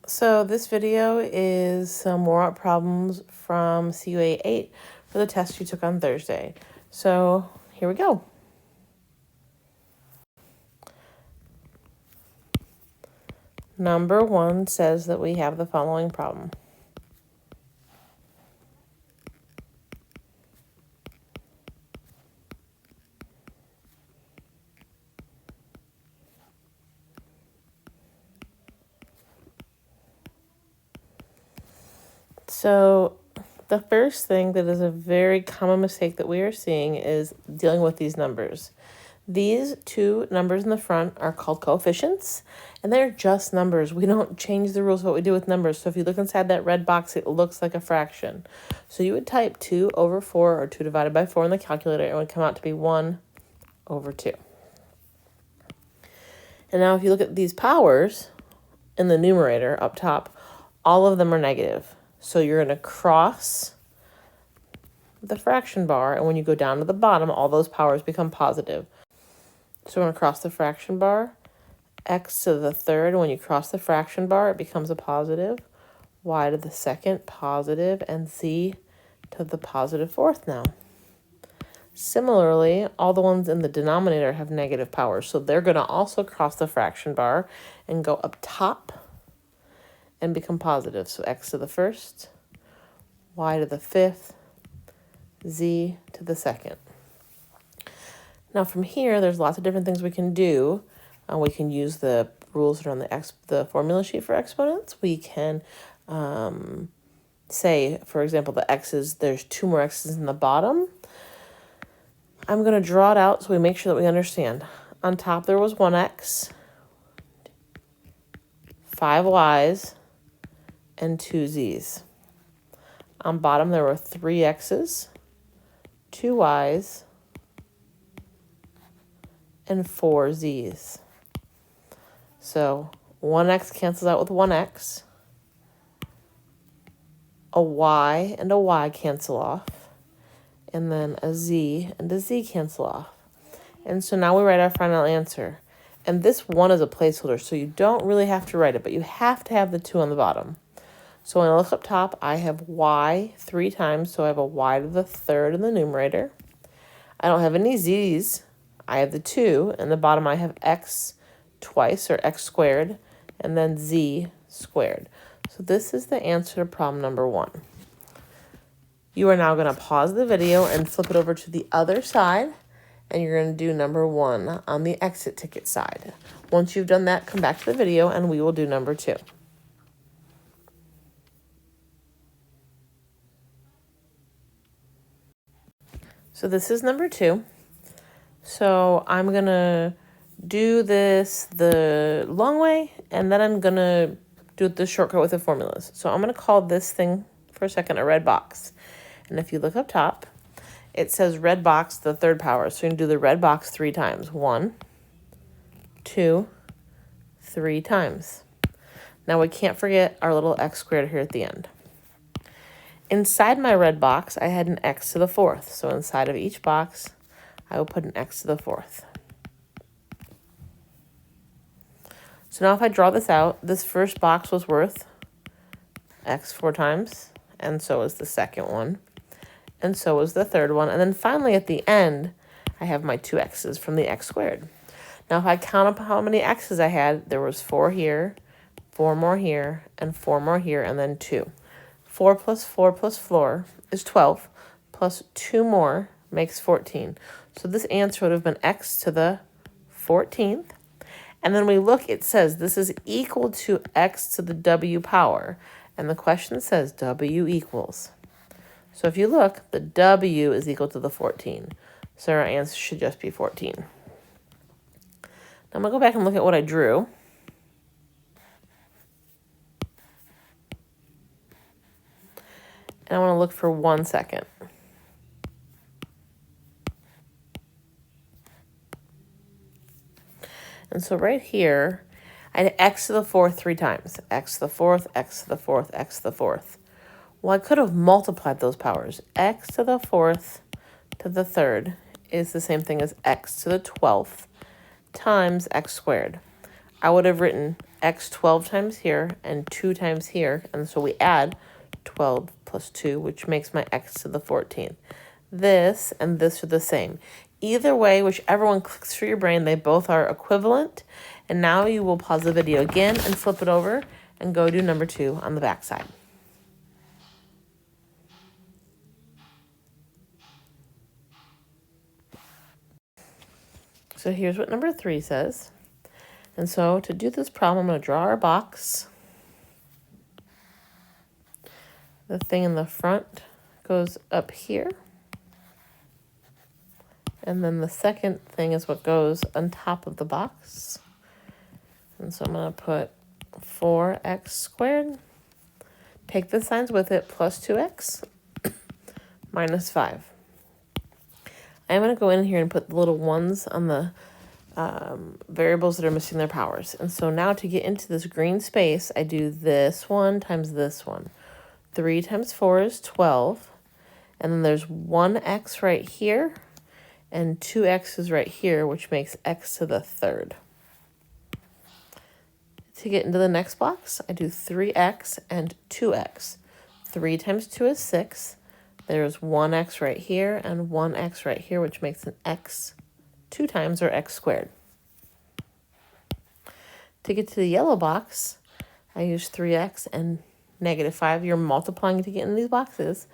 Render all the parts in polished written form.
So this video is some warm-up problems from CUA 8 for the test you took on Thursday. So here we go. Number 1 says that we have the following problem. So the first thing that is a very common mistake that we are seeing is dealing with these numbers. These two numbers in the front are called coefficients, and they're just numbers. We don't change the rules of what we do with numbers. So if you look inside that red box, it looks like a fraction. So you would type 2 over 4 or 2 divided by 4 in the calculator, and it would come out to be 1 over 2. And now if you look at these powers in the numerator up top, all of them are negative. So you're going to cross the fraction bar, and when you go down to the bottom, all those powers become positive. So we're going to cross the fraction bar, x to the third. When you cross the fraction bar, it becomes a positive, y to the second, positive, and z to the positive fourth now. Similarly, all the ones in the denominator have negative powers, so they're going to also cross the fraction bar and go up top and become positive. So x to the first, y to the fifth, z to the second. Now from here, there's lots of different things we can do. We can use the rules that are on the formula sheet for exponents. We can say, for example, there's 2 more x's in the bottom. I'm going to draw it out so we make sure that we understand. On top there was 1x, 5 y's, and 2 z's. On bottom there were 3 x's, 2 y's, and 4 z's. So 1x cancels out with 1x. A y and a y cancel off. And then a z and a z cancel off. And so now we write our final answer. And this 1 is a placeholder, so you don't really have to write it, but you have to have the 2 on the bottom. So when I look up top, I have y 3 times, so I have a y to the third in the numerator. I don't have any z's. I have the 2. In the bottom, I have x twice, or x squared, and then z squared. So this is the answer to problem number 1. You are now going to pause the video and flip it over to the other side, and you're going to do number 1 on the exit ticket side. Once you've done that, come back to the video, and we will do number 2. So this is number 2. So I'm going to do this the long way, and then I'm going to do the shortcut with the formulas. So I'm going to call this thing for a second a red box. And if you look up top, it says red box, the third power. So you're going to do the red box 3 times. 1, 2, 3 times. Now we can't forget our little x squared here at the end. Inside my red box, I had an x to the 4th. So inside of each box, I will put an x to the 4th. So now if I draw this out, this first box was worth x 4 times, and so is the second one, and so is the third one. And then finally at the end, I have my 2 x's from the x squared. Now if I count up how many x's I had, there was 4 here, 4 more here, and 4 more here, and then 2. 4 plus 4 plus 4 is 12, plus 2 more makes 14. So this answer would have been x to the 14th. And then we look, it says this is equal to x to the w power. And the question says w equals. So if you look, the w is equal to the 14. So our answer should just be 14. Now I'm going to go back and look at what I drew. And I want to look for 1 second. And so right here, I had x to the 4th 3 times. X to the 4th, x to the 4th, x to the 4th. Well, I could have multiplied those powers. X to the 4th to the 3rd is the same thing as x to the 12th times x squared. I would have written x 12 times here and 2 times here. And so we add 12 plus 2, which makes my x to the 14th. This and this are the same. Either way, whichever one clicks for your brain, they both are equivalent. And now you will pause the video again and flip it over and go do number 2 on the back side. So here's what number 3 says. And so to do this problem, I'm going to draw our box. The thing in the front goes up here. And then the second thing is what goes on top of the box. And so I'm going to put 4x squared. Take the signs with it, plus 2x minus 5. I'm going to go in here and put the little ones on the variables that are missing their powers. And so now to get into this green space, I do this one times this one. 3 times 4 is 12. And then there's 1x right here and 2x's right here, which makes x to the 3rd. To get into the next box, I do 3x and 2x. 3 times 2 is 6. There's 1x right here and 1x right here, which makes an x 2 times, or x squared. To get to the yellow box, I use 3x and negative 5. You're multiplying to get in these boxes.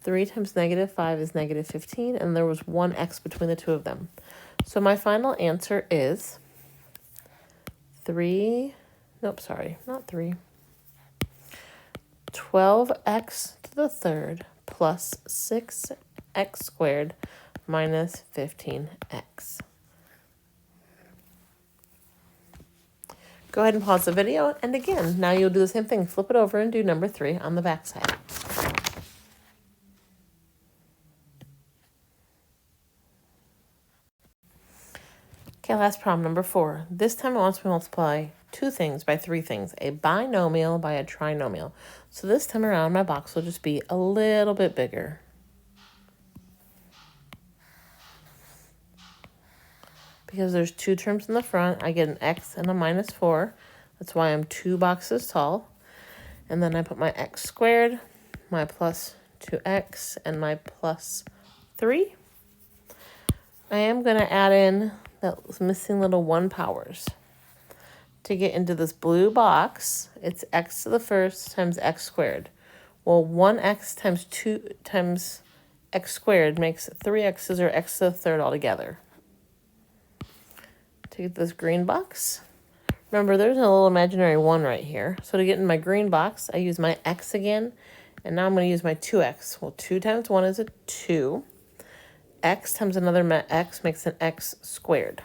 3 times negative 5 is negative 15, and there was 1x between the two of them. So my final answer is 12x to the 3rd plus 6x squared minus 15x. Go ahead and pause the video, and again, now you'll do the same thing. Flip it over and do number 3 on the back side. Okay, last problem, number 4. This time it wants me to multiply 2 things by 3 things, a binomial by a trinomial. So this time around, my box will just be a little bit bigger. Because there's 2 terms in the front, I get an x and a minus 4. That's why I'm 2 boxes tall. And then I put my x squared, my plus 2x, and my plus 3. I am going to add in that missing little 1 powers. To get into this blue box, it's x to the 1st times x squared. Well, 1x times 2 times x squared makes 3x's, or x to the 3rd altogether. To get this green box, remember there's a little imaginary 1 right here. So to get in my green box, I use my x again, and now I'm going to use my 2x. Well, 2 times 1 is a 2. X times another x makes an x squared.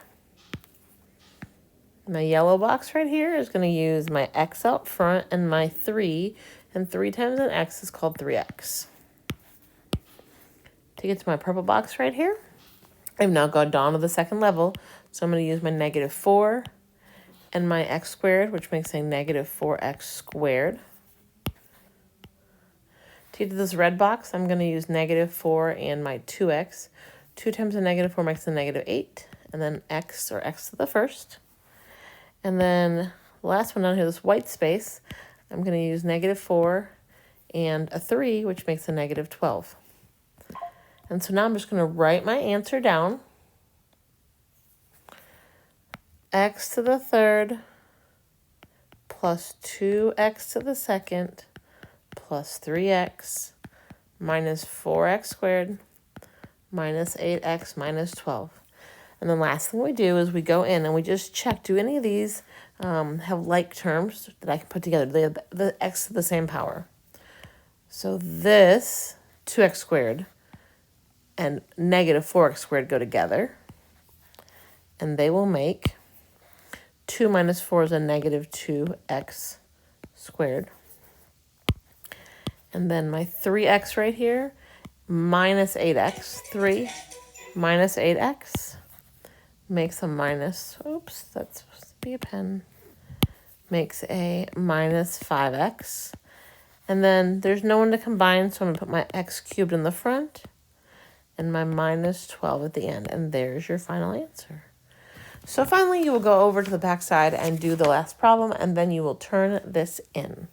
My yellow box right here is going to use my x out front and my 3, and 3 times an x is called 3x. To get to my purple box right here, I've now gone down to the second level, so I'm going to use my negative 4 and my x squared, which makes a negative 4x squared. To get to this red box, I'm going to use negative 4 and my 2x. 2 times a negative 4 makes a negative 8, and then x, or x to the 1st. And then the last one down here, this white space, I'm going to use negative 4 and a 3, which makes a negative 12. And so now I'm just going to write my answer down. X to the 3rd plus 2x to the 2nd plus 3x minus 4x squared minus 8x minus 12. And the last thing we do is we go in and we just check, do any of these have like terms that I can put together? They have the x to the same power. So this 2x squared and negative 4x squared go together, and they will make 2 minus 4 is a negative 2x squared. And then my 3x right here, minus 8x. 3 minus 8x makes a minus, oops, that's supposed to be a pen, makes a minus 5x. And then there's no one to combine, so I'm going to put my x cubed in the front and my minus 12 at the end. And there's your final answer. So finally, you will go over to the back side and do the last problem, and then you will turn this in.